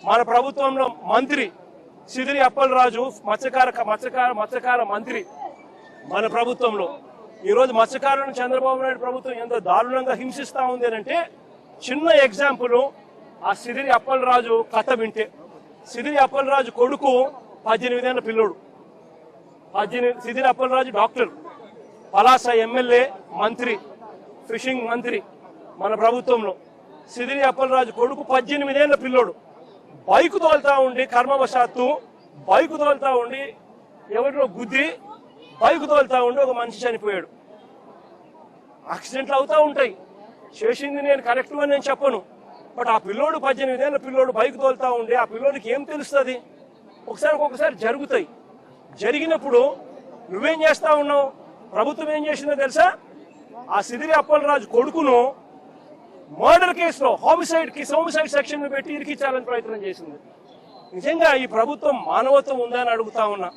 మన ప్రభుత్వంలో మంత్రి సిదిరి అప్పలరాజు మత్స్యకార మంత్రి మన ప్రభుత్వంలో. ఈరోజు మత్స్యకారులను చంద్రబాబు నాయుడు ప్రభుత్వం ఎంత దారుణంగా హింసిస్తా ఉంది అంటే చిన్న ఎగ్జాంపుల్ ఆ సిదిరి అప్పలరాజు కథ వింటే. సిదిరి అప్పలరాజు కొడుకు 18 ఏళ్ల పిల్లోడు. సిదిరి అప్పలరాజు డాక్టర్, పలాస ఎమ్మెల్యే, మంత్రి, ఫిషింగ్ మంత్రి మన ప్రభుత్వంలో. సిదిరి అప్పలరాజు కొడుకు 18 ఏళ్ల పిల్లోడు బైకు తోలుతా ఉండి కర్మవశాత్తు బైకు తోలుతా ఉండి ఎవరిలో గుద్ది బైకు తోలుతా ఉండి ఒక మనిషి చనిపోయాడు. యాక్సిడెంట్లు అవుతా ఉంటాయి, చేసింది నేను కరెక్ట్ అని నేను చెప్పను. బట్ ఆ పిల్లోడు 18 ఏళ్ల పిల్లోడు బైక్ తోలుతా ఉండి ఆ పిల్లోడికి ఏం తెలుస్తుంది? ఒకసారి జరుగుతాయి. జరిగినప్పుడు నువ్వేం చేస్తా ఉన్నావు? ప్రభుత్వం ఏం చేసిందో తెలుసా? ఆ సిదిరి అప్పలరాజు కొడుకును మర్డర్ కేసులో హోమిసైడ్ సెక్షన్ పెట్టి ఇరికించాలని ప్రయత్నం చేసింది. నిజంగా ఈ ప్రభుత్వం మానవత్వం ఉందా అని అడుగుతా ఉన్నా.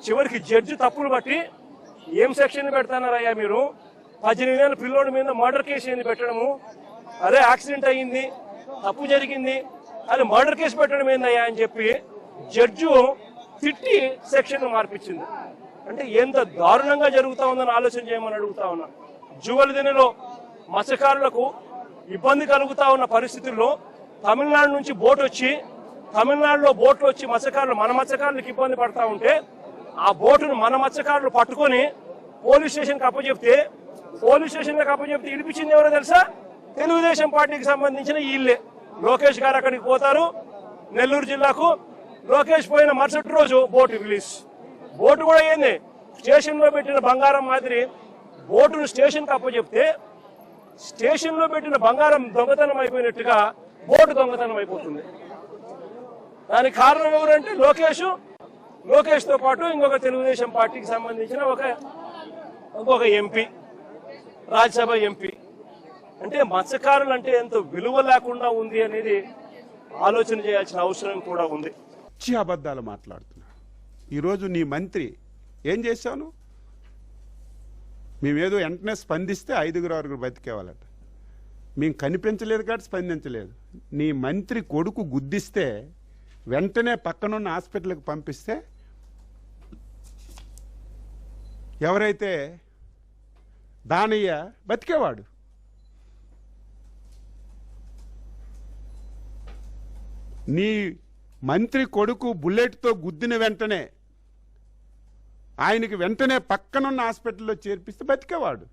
చివరికి జడ్జి తప్పులు బట్టి ఏం సెక్షన్ పెడతానారయ్యా మీరు? 18 ఏళ్ల పిల్లోడి మీద మర్డర్ కేసు ఏంది పెట్టడము? అదే యాక్సిడెంట్ అయ్యింది, తప్పు జరిగింది, అది మర్డర్ కేసు పెట్టడం ఏందయ్యా అని చెప్పి జడ్జు తిట్టి సెక్షన్ మార్పించింది. అంటే ఎంత దారుణంగా జరుగుతా ఉందని ఆలోచన చేయమని అడుగుతా ఉన్నా. జువల్దినిలో మత్స్యకారులకు ఇబ్బంది కలుగుతా ఉన్న పరిస్థితుల్లో తమిళనాడు నుంచి తమిళనాడులో బోట్లు వచ్చి మన మత్స్యకారులకు ఇబ్బంది పడతా ఉంటే ఆ బోటును మన మత్స్యకారులు పట్టుకొని పోలీస్ స్టేషన్కి అప్పచెప్తే ఇడిపించింది ఎవరో తెలుసా? తెలుగుదేశం పార్టీకి సంబంధించిన వీళ్ళే. లోకేష్ గారు అక్కడికి పోతారు, నెల్లూరు జిల్లాకు. లోకేష్ పోయిన మరుసటి రోజు బోటు రిలీజ్. బోటు కూడా ఏంది, స్టేషన్ లో పెట్టిన బంగారం మాదిరి బోటును స్టేషన్ కి అప్పచెప్తే స్టేషన్ లో పెట్టిన బంగారం దొంగతనం అయిపోయినట్టుగా బోటు దొంగతనం అయిపోతుంది. దానికి కారణం ఎవరంటే లోకేష్ తో పాటు ఇంకొక తెలుగుదేశం పార్టీకి సంబంధించిన ఇంకొక ఎంపీ, రాజ్యసభ ఎంపీ. అంటే మత్స్యకారులు అంటే ఎంత విలువ లేకుండా ఉంది అనేది ఆలోచన చేయాల్సిన అవసరం కూడా ఉంది. అబద్ధాలు మాట్లాడుతున్నా. ఈరోజు నీ మంత్రి ఏం చేశాను? మేమేదో వెంటనే స్పందిస్తే 5-6 బతికేవాళ్ళట. మేము కనిపించలేదు కాబట్టి స్పందించలేదు. నీ మంత్రి కొడుకు గుద్దిస్తే వెంటనే పక్కనున్న హాస్పిటల్కి పంపిస్తే ఎవరైతే దానయ్య బతికేవాడు. నీ మంత్రి కొడుకు బుల్లెట్తో గుద్దిన వెంటనే ఆయనకి వెంటనే పక్కనున్న హాస్పిటల్లో చేర్పిస్తే బతికేవాడు.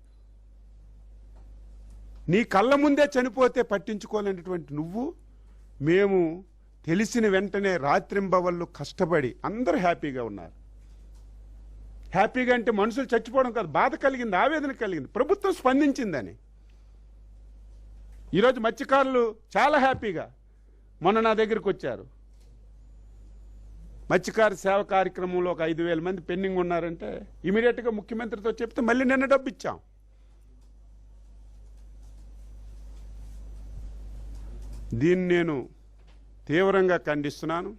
నీ కళ్ళ ముందే చనిపోతే పట్టించుకోలేనటువంటి నువ్వు, మేము తెలిసిన వెంటనే రాత్రింబవళ్ళు కష్టపడి అందరూ హ్యాపీగా ఉన్నారు. హ్యాపీగా అంటే మనుషులు చచ్చిపోవడం కాదు, బాధ కలిగింది, ఆవేదన కలిగింది. ప్రభుత్వం స్పందించిందని ఈరోజు మత్స్యకారులు చాలా హ్యాపీగా మొన్న నా దగ్గరికి వచ్చారు. మత్స్యకార సేవ కార్యక్రమంలో ఒక 5,000 మంది పెండింగ్ ఉన్నారంటే ఇమీడియట్గా ముఖ్యమంత్రితో చెప్తే మళ్ళీ నిన్న డబ్బు ఇచ్చాం. దీన్ని నేను తీవ్రంగా ఖండిస్తున్నాను.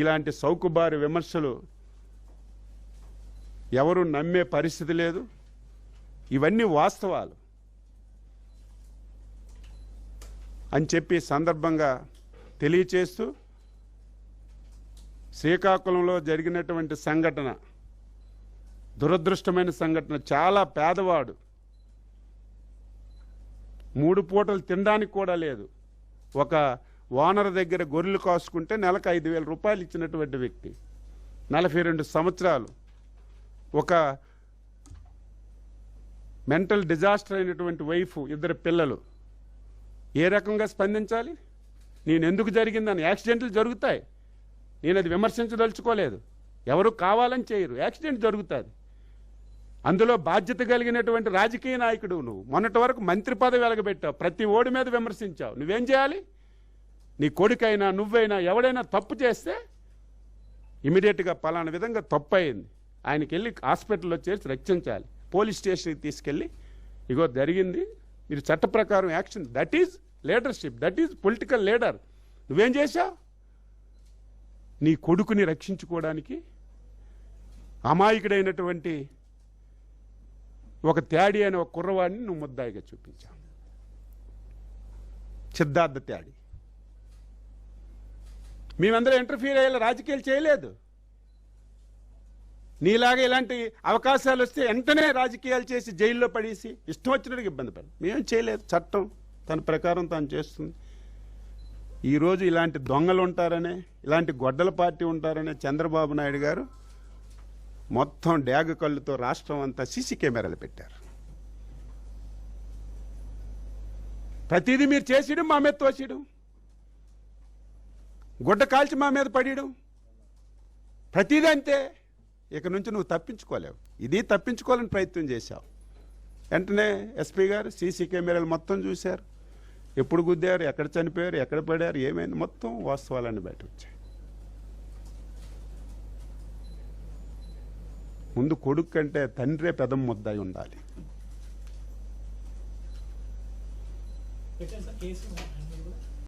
ఇలాంటి సౌకుబారి విమర్శలు ఎవరు నమ్మే పరిస్థితి లేదు. ఇవన్నీ వాస్తవాలు అని చెప్పి సందర్భంగా తెలియచేస్తూ, శ్రీకాకుళంలో జరిగినటువంటి సంఘటన దురదృష్టమైన సంఘటన. చాలా పేదవాడు, 3 పూటలు తినడానికి కూడా లేదు. ఒక ఓనర్ దగ్గర గొర్రెలు కాసుకుంటే నెలకు 5,000 రూపాయలు ఇచ్చినటువంటి వ్యక్తి, 42 సంవత్సరాలు, ఒక మెంటల్ డిజాస్టర్ అయినటువంటి వైఫ్, 2 పిల్లలు. ఏ రకంగా స్పందించాలి? నేను ఎందుకు జరిగిందని. యాక్సిడెంట్లు జరుగుతాయి, నేను అది విమర్శించదలుచుకోలేదు. ఎవరు కావాలని చేయరు, యాక్సిడెంట్ జరుగుతుంది. అందులో బాధ్యత కలిగినటువంటి రాజకీయ నాయకుడు నువ్వు. మొన్నటి వరకు మంత్రి పదవి వెలగబెట్టావు, ప్రతి ఓడి మీద విమర్శించావు. నువ్వేం చేయాలి? నీ కొడుకైనా నువ్వైనా ఎవడైనా తప్పు చేస్తే ఇమీడియట్గా పలానా విధంగా తప్పు అయింది, ఆయనకి వెళ్ళి హాస్పిటల్లో చేర్చి రక్షించాలి. పోలీస్ స్టేషన్కి తీసుకెళ్ళి ఇగో జరిగింది, మీరు చట్ట ప్రకారం action. That is leadership, that is political leader. నువ్వేం చేశావు? నీ కొడుకుని రక్షించుకోవడానికి అమాయకుడైనటువంటి ఒక త్యాడి అనే ఒక కుర్రవాడిని నువ్వు ముద్దాయిగా చూపించావు. సిద్ధార్థ త్యాడి మేమందరం ఇంటర్ఫీర్ అయ్యేలా రాజకీయాలు చేయలేదు. నీలాగా ఇలాంటి అవకాశాలు వస్తే వెంటనే రాజకీయాలు చేసి జైల్లో పడేసి ఇష్టం వచ్చినట్టుగా ఇబ్బంది పడి మేమేం చేయలేదు. చట్టం తన ప్రకారం తాను చేస్తుంది. ఈరోజు ఇలాంటి దొంగలు ఉంటారనే, ఇలాంటి గొడ్డల పార్టీ ఉంటారనే చంద్రబాబు నాయుడు గారు మొత్తం డ్యాగ కళ్ళుతో రాష్ట్రం అంతా సీసీ కెమెరాలు పెట్టారు. ప్రతిదీ మీరు చేసేయడం, మా మీద తోసేయడం, గుడ్డ కాల్చి మా మీద పడేయడం, ప్రతిదీ అంతే. ఇక నుంచి నువ్వు తప్పించుకోలేవు. ఇది తప్పించుకోవాలని ప్రయత్నం చేశావు. వెంటనే ఎస్పీ గారు సీసీ కెమెరాలు మొత్తం చూశారు. ఎప్పుడు గుద్దారు, ఎక్కడ చనిపోయారు, ఎక్కడ పడారు, ఏమైంది, మొత్తం వాస్తవాలన్నీ బయట వచ్చాయి. ముందు కొడుకు కంటే తండ్రే పెదం ముద్దాయి ఉండాలి. కేసు